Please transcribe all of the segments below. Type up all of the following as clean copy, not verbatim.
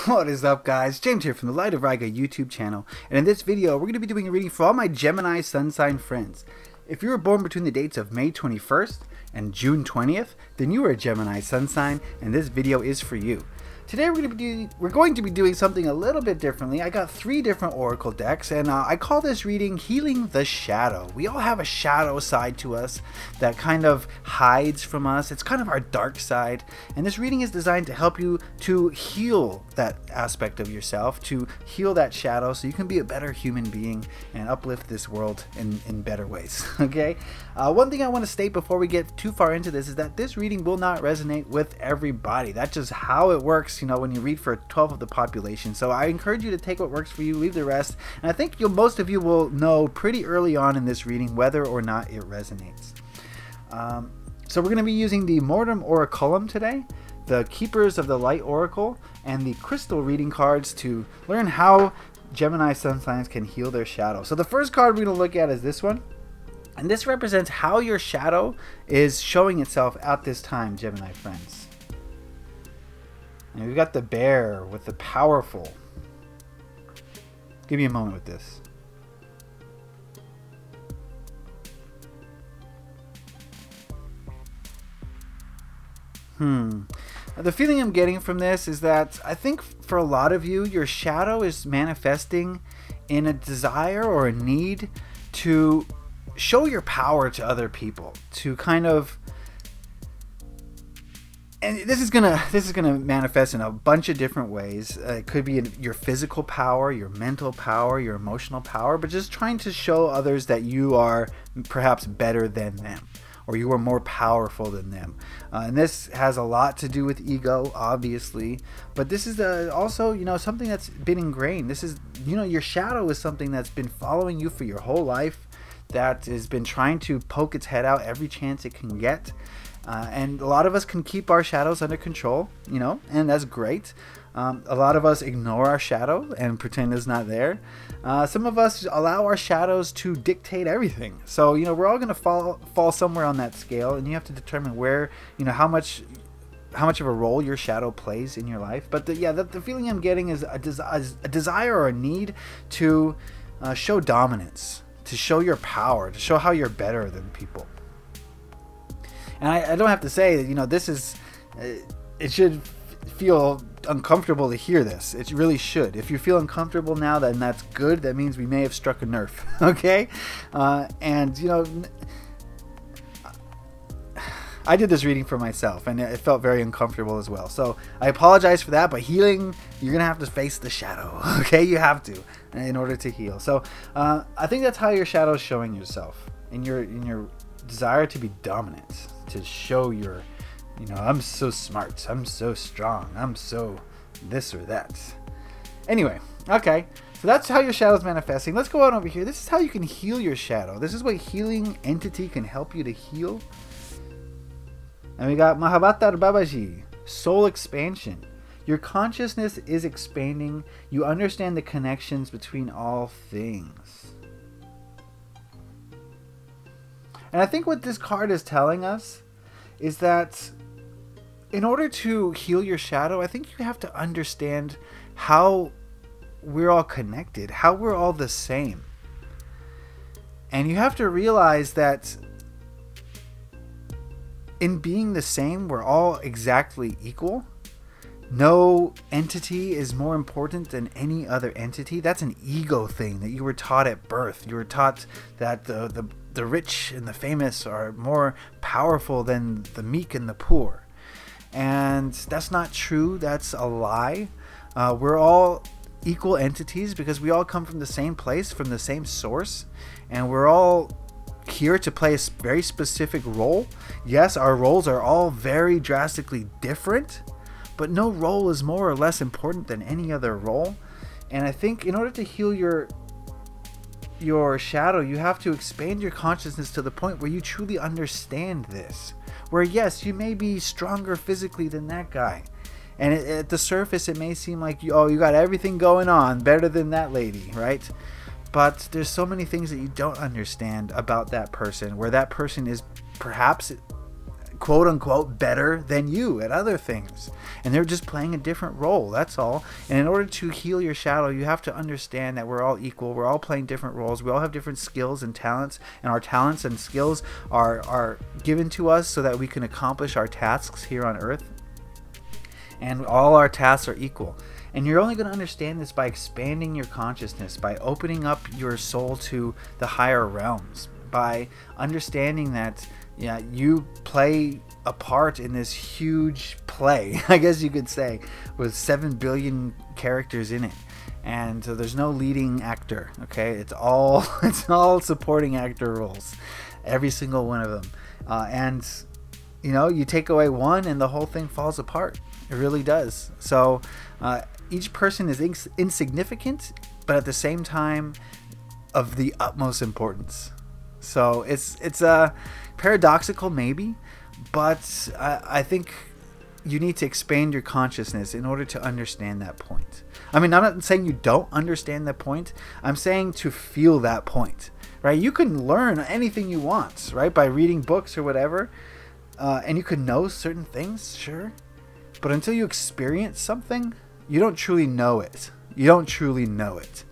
What is up, guys? James here from the Light of Riga YouTube channel, and in this video we're going to be doing a reading for all my Gemini Sun sign friends. If you were born between the dates of May 21st and June 20th, then you are a Gemini Sun sign, and this video is for you. Today we're going to be doing something a little bit differently. I got 3 different oracle decks, and I call this reading Healing the Shadow. We all have a shadow side to us that kind of hides from us. It's kind of our dark side, and this reading is designed to help you to heal that aspect of yourself, to heal that shadow so you can be a better human being and uplift this world in better ways. Okay? One thing I want to state before we get too far into this is that this reading will not resonate with everybody. That's just how it works, you know, when you read for 12 of the population. So I encourage you to take what works for you, leave the rest, and I think most of you will know pretty early on in this reading whether or not it resonates. So we're going to be using the Mortem Oraculum today, the Keepers of the Light Oracle, and the Crystal reading cards to learn how Gemini Sun signs can heal their shadow. So the first card we're going to look at is this one. And this represents how your shadow is showing itself at this time, Gemini friends. And we've got the bear with the powerful. Give me a moment with this. The feeling I'm getting from this is that I think for a lot of you, your shadow is manifesting in a desire or a need to show your power to other people, to kind of, and this is gonna manifest in a bunch of different ways. It could be your physical power, your mental power, your emotional power, but just trying to show others that you are perhaps better than them, or you are more powerful than them. And this has a lot to do with ego, obviously, but this is also, you know, something that's been ingrained. This is, you know, your shadow is something that's been following you for your whole life, that has been trying to poke its head out every chance it can get. And a lot of us can keep our shadows under control, you know, and that's great. A lot of us ignore our shadow and pretend it's not there. Some of us allow our shadows to dictate everything. So, you know, we're all going to fall somewhere on that scale, and you have to determine where, you know, how much of a role your shadow plays in your life. But the feeling I'm getting is a desire or a need to show dominance, to show your power, to show how you're better than people. And I don't have to say that, you know, this is, it should feel uncomfortable to hear this. It really should. If you feel uncomfortable now, then that's good. That means we may have struck a nerve. Okay? And, you know, I did this reading for myself, and it felt very uncomfortable as well. So I apologize for that, but healing, you're going to have to face the shadow. Okay? You have to in order to heal. So I think that's how your shadow is showing yourself, in your desire to be dominant, to show your, you know, I'm so smart, I'm so strong, I'm so this or that. Anyway, okay, so that's how your shadow is manifesting. Let's go on over here. This is how you can heal your shadow. This is what healing entity can help you to heal. And we got Mahavatar Babaji, soul expansion. Your consciousness is expanding. You understand the connections between all things. And I think what this card is telling us is that in order to heal your shadow, I think you have to understand how we're all connected, how we're all the same. And you have to realize that in being the same, we're all exactly equal. No entity is more important than any other entity. That's an ego thing that you were taught at birth. You were taught that the rich and the famous are more powerful than the meek and the poor. And that's not true. That's a lie. We're all equal entities because we all come from the same place, from the same source, and we're all here to play a very specific role. Yes, our roles are all very drastically different, but no role is more or less important than any other role. And I think in order to heal your shadow, you have to expand your consciousness to the point where you truly understand this. Where yes, you may be stronger physically than that guy, and at the surface it may seem like you got everything going on, better than that lady, right? But there's so many things that you don't understand about that person, where that person is perhaps quote unquote better than you at other things, and they're just playing a different role. That's all. And in order to heal your shadow, you have to understand that we're all equal. We're all playing different roles. We all have different skills and talents, and our talents and skills are given to us so that we can accomplish our tasks here on Earth. And all our tasks are equal. And you're only going to understand this by expanding your consciousness, by opening up your soul to the higher realms, by understanding that you play a part in this huge play, I guess you could say, with 7 billion characters in it. And so there's no leading actor, okay? It's all supporting actor roles, every single one of them. And you take away one and the whole thing falls apart. It really does. So each person is insignificant, but at the same time of the utmost importance. So it's paradoxical maybe, but I think you need to expand your consciousness in order to understand that point. I mean, I'm not saying you don't understand that point. I'm saying to feel that point, right? You can learn anything you want, right? By reading books or whatever, and you can know certain things, sure. But until you experience something, you don't truly know it. You don't truly know it.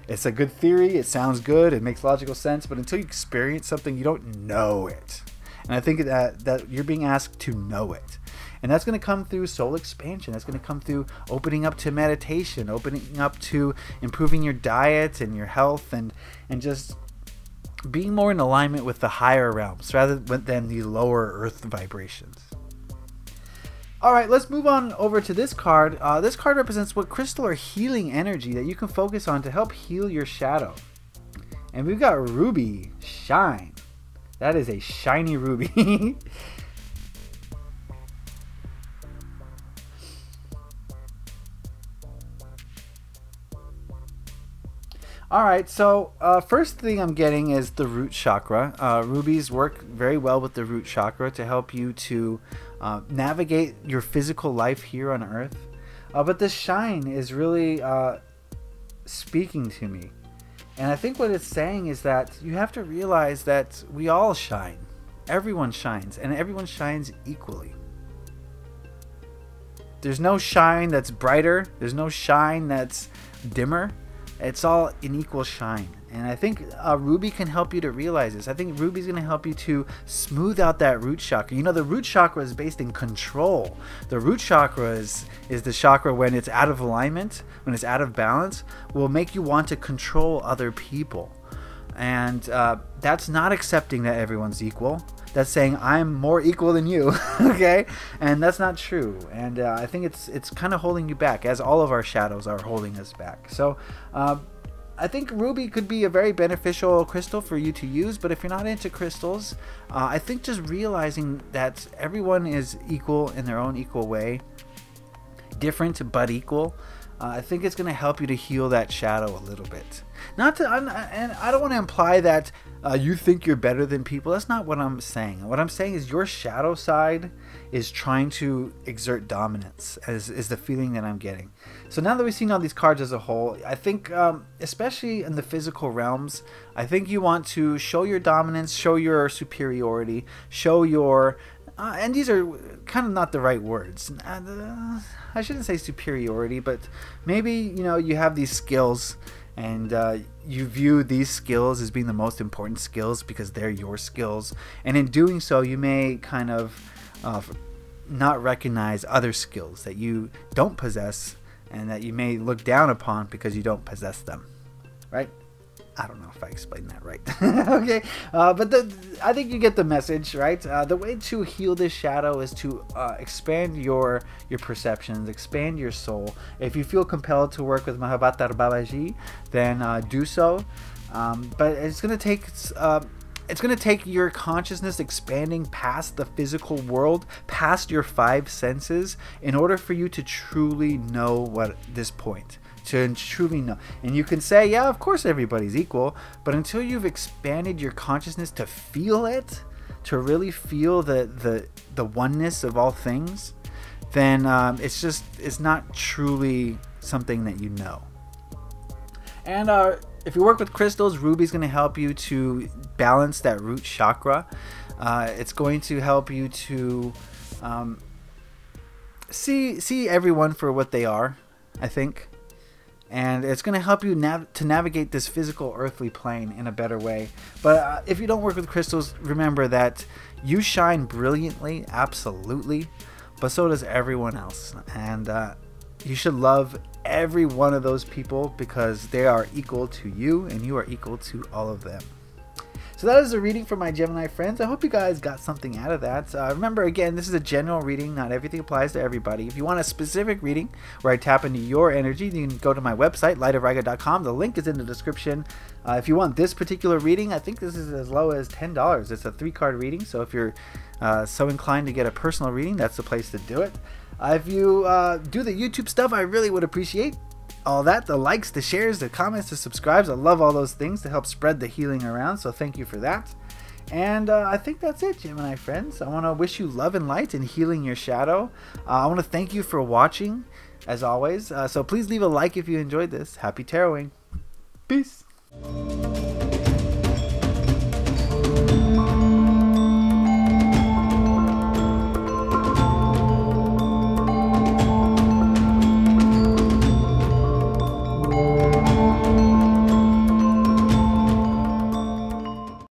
It's a good theory. It sounds good. It makes logical sense. But until you experience something, you don't know it. And I think that you're being asked to know it. And that's going to come through soul expansion. That's going to come through opening up to meditation, opening up to improving your diet and your health, and just being more in alignment with the higher realms rather than the lower earth vibrations. All right, let's move on over to this card. This card represents what crystal or healing energy that you can focus on to help heal your shadow. And we've got Ruby Shine. That is a shiny ruby. All right, so first thing I'm getting is the root chakra. Rubies work very well with the root chakra to help you to navigate your physical life here on Earth. But this shine is really speaking to me. And I think what it's saying is that you have to realize that we all shine. Everyone shines, and everyone shines equally. There's no shine that's brighter. There's no shine that's dimmer. It's all an equal shine. And I think Ruby can help you to realize this. I think Ruby's going to help you to smooth out that root chakra. You know, the root chakra is based in control. The root chakra is the chakra when it's out of alignment, when it's out of balance, will make you want to control other people. And that's not accepting that everyone's equal. That's saying I'm more equal than you, okay? And that's not true. And I think it's kind of holding you back, as all of our shadows are holding us back. So I think Ruby could be a very beneficial crystal for you to use. But if you're not into crystals, I think just realizing that everyone is equal in their own equal way, different but equal, I think it's going to help you to heal that shadow a little bit. And I don't want to imply that you think you're better than people. That's not what I'm saying. What I'm saying is your shadow side is trying to exert dominance, is the feeling that I'm getting. So now that we've seen all these cards as a whole, I think especially in the physical realms, I think you want to show your dominance, show your superiority, show your... and these are kind of not the right words. I shouldn't say superiority, but maybe, you have these skills and you view these skills as being the most important skills because they're your skills. And in doing so, you may kind of not recognize other skills that you don't possess and that you may look down upon because you don't possess them, right? I don't know if I explained that right. Okay, but I think you get the message, right? The way to heal this shadow is to expand your perceptions, expand your soul. If you feel compelled to work with Mahavatar Babaji, then do so. But it's going to take your consciousness expanding past the physical world, past your 5 senses, in order for you to truly know what this point. To truly know. And you can say, yeah, of course everybody's equal, but until you've expanded your consciousness to feel it, to really feel the oneness of all things, then it's not truly something that you know. And if you work with crystals, Ruby's going to help you to balance that root chakra. It's going to help you to see everyone for what they are, I think. And it's going to help you to navigate this physical earthly plane in a better way. But if you don't work with crystals, remember that you shine brilliantly, absolutely, but so does everyone else. And you should love every one of those people because they are equal to you and you are equal to all of them. So that is a reading for my Gemini friends. I hope you guys got something out of that. Remember, again, this is a general reading. Not everything applies to everybody. If you want a specific reading where I tap into your energy, you can go to my website, lightofriga.com. The link is in the description. If you want this particular reading, I think this is as low as $10. It's a 3-card reading, so if you're so inclined to get a personal reading, that's the place to do it. If you do the YouTube stuff, I really would appreciate all that, the likes, the shares, the comments, the subscribes. I love all those things to help spread the healing around, so thank you for that. And I think that's it, Gemini friends. I want to wish you love and light and healing your shadow. I want to thank you for watching, as always. So please leave a like if you enjoyed this. Happy taroting. Peace.